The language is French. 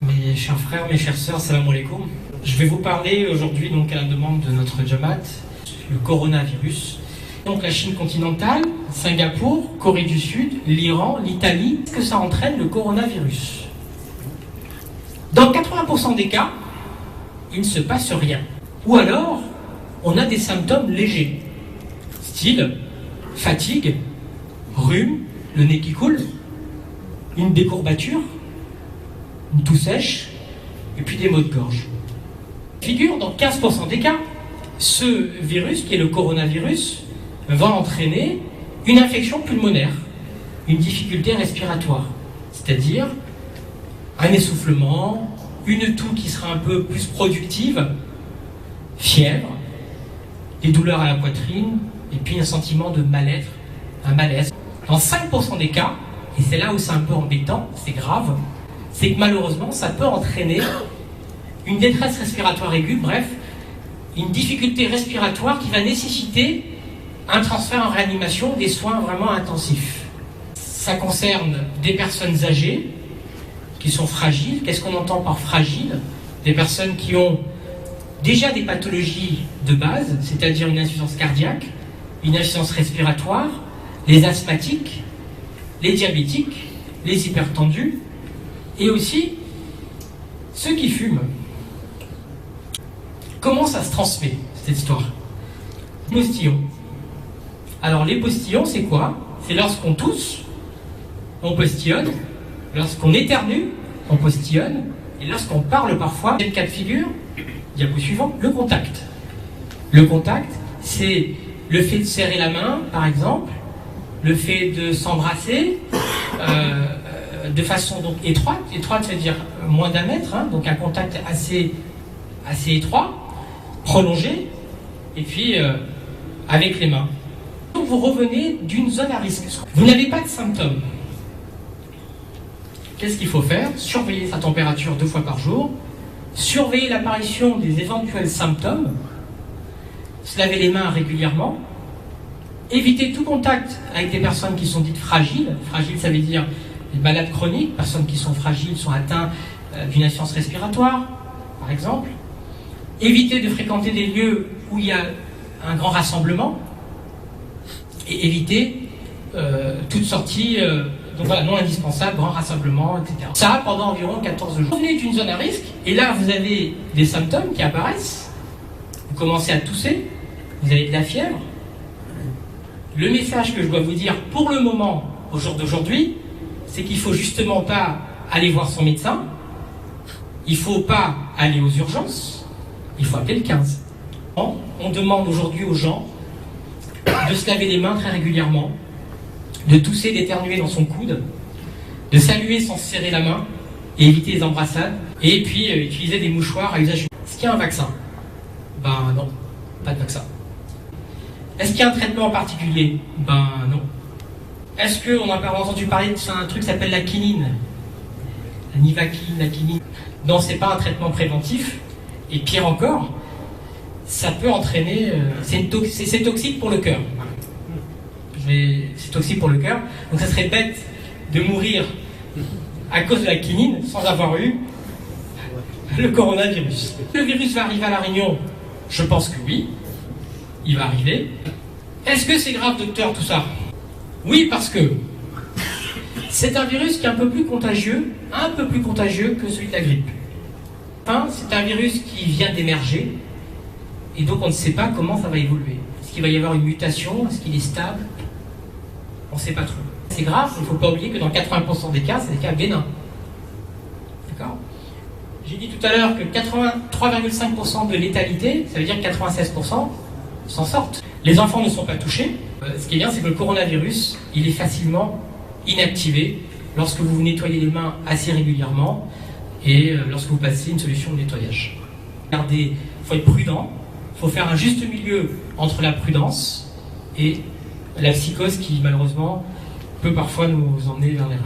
Mes chers frères, mes chères sœurs, salam alaikum. Je vais vous parler aujourd'hui, donc à la demande de notre Jamaat, le coronavirus. Donc la Chine continentale, Singapour, Corée du Sud, l'Iran, l'Italie. Qu'est-ce que ça entraîne le coronavirus? Dans 80% des cas, il ne se passe rien. Ou alors, on a des symptômes légers, style fatigue, rhume, le nez qui coule, une décourbature, une toux sèche, et puis des maux de gorge. Figure, dans 15% des cas, ce virus, qui est le coronavirus, va entraîner une infection pulmonaire, une difficulté respiratoire, c'est-à-dire un essoufflement, une toux qui sera un peu plus productive, fièvre, des douleurs à la poitrine, et puis un sentiment de mal-être, un malaise. Dans 5% des cas, et c'est là où c'est un peu embêtant, c'est grave, c'est que malheureusement, ça peut entraîner une détresse respiratoire aiguë, bref, une difficulté respiratoire qui va nécessiter un transfert en réanimation, des soins vraiment intensifs. Ça concerne des personnes âgées qui sont fragiles. Qu'est-ce qu'on entend par fragile? Des personnes qui ont déjà des pathologies de base, c'est-à-dire une insuffisance cardiaque, une insuffisance respiratoire, les asthmatiques, les diabétiques, les hypertendus, et aussi ceux qui fument. Comment ça se transmet, cette histoire? Postillons. Alors les postillons, c'est quoi? C'est lorsqu'on tousse, on postillonne, lorsqu'on éternue, on postillonne, et lorsqu'on parle parfois, quel cas de figure? Diapo suivant, le contact. Le contact, c'est le fait de serrer la main, par exemple, le fait de s'embrasser, de façon donc étroite, c'est-à-dire moins d'1 mètre, hein, donc un contact assez étroit, prolongé, et puis avec les mains. Donc vous revenez d'une zone à risque. Vous n'avez pas de symptômes. Qu'est-ce qu'il faut faire? Surveiller sa température 2 fois par jour, surveiller l'apparition des éventuels symptômes, se laver les mains régulièrement, éviter tout contact avec des personnes qui sont dites fragiles. Fragiles, ça veut dire les malades chroniques, personnes qui sont fragiles, sont atteintes d'une insuffisance respiratoire, par exemple. Éviter de fréquenter des lieux où il y a un grand rassemblement et éviter toute sortie donc voilà, non indispensable, grand rassemblement, etc. Ça pendant environ 14 jours. Vous venez d'une zone à risque et là vous avez des symptômes qui apparaissent. Vous commencez à tousser, vous avez de la fièvre. Le message que je dois vous dire pour le moment, au jour d'aujourd'hui, c'est qu'il ne faut justement pas aller voir son médecin, il ne faut pas aller aux urgences, il faut appeler le 15. On demande aujourd'hui aux gens de se laver les mains très régulièrement, de tousser, d'éternuer dans son coude, de saluer sans se serrer la main et éviter les embrassades, et puis utiliser des mouchoirs à usage. Est-ce qu'il y a un vaccin? Ben non, pas de vaccin. Est-ce qu'il y a un traitement en particulier? Ben non. Est-ce qu'on n'a pas entendu parler d'un truc qui s'appelle la quinine? La nivaquine, la quinine? Non, c'est pas un traitement préventif. Et pire encore, ça peut entraîner... c'est toxique pour le cœur. C'est toxique pour le cœur. Donc ça serait bête de mourir à cause de la quinine sans avoir eu le coronavirus. Le virus va arriver à La Réunion? Je pense que oui. Il va arriver. Est-ce que c'est grave, docteur, tout ça? Oui, parce que c'est un virus qui est un peu plus contagieux que celui de la grippe. Enfin, c'est un virus qui vient d'émerger, et donc on ne sait pas comment ça va évoluer. Est-ce qu'il va y avoir une mutation? Est-ce qu'il est stable? On ne sait pas trop. C'est grave, il ne faut pas oublier que dans 80% des cas, c'est des cas bénins. D'accord? J'ai dit tout à l'heure que 83,5% de létalité, ça veut dire que 96% s'en sortent. Les enfants ne sont pas touchés. Ce qui est bien, c'est que le coronavirus, il est facilement inactivé lorsque vous vous nettoyez les mains assez régulièrement et lorsque vous passez une solution de nettoyage. Regardez, il faut être prudent, il faut faire un juste milieu entre la prudence et la psychose qui, malheureusement, peut parfois nous emmener vers l'erreur.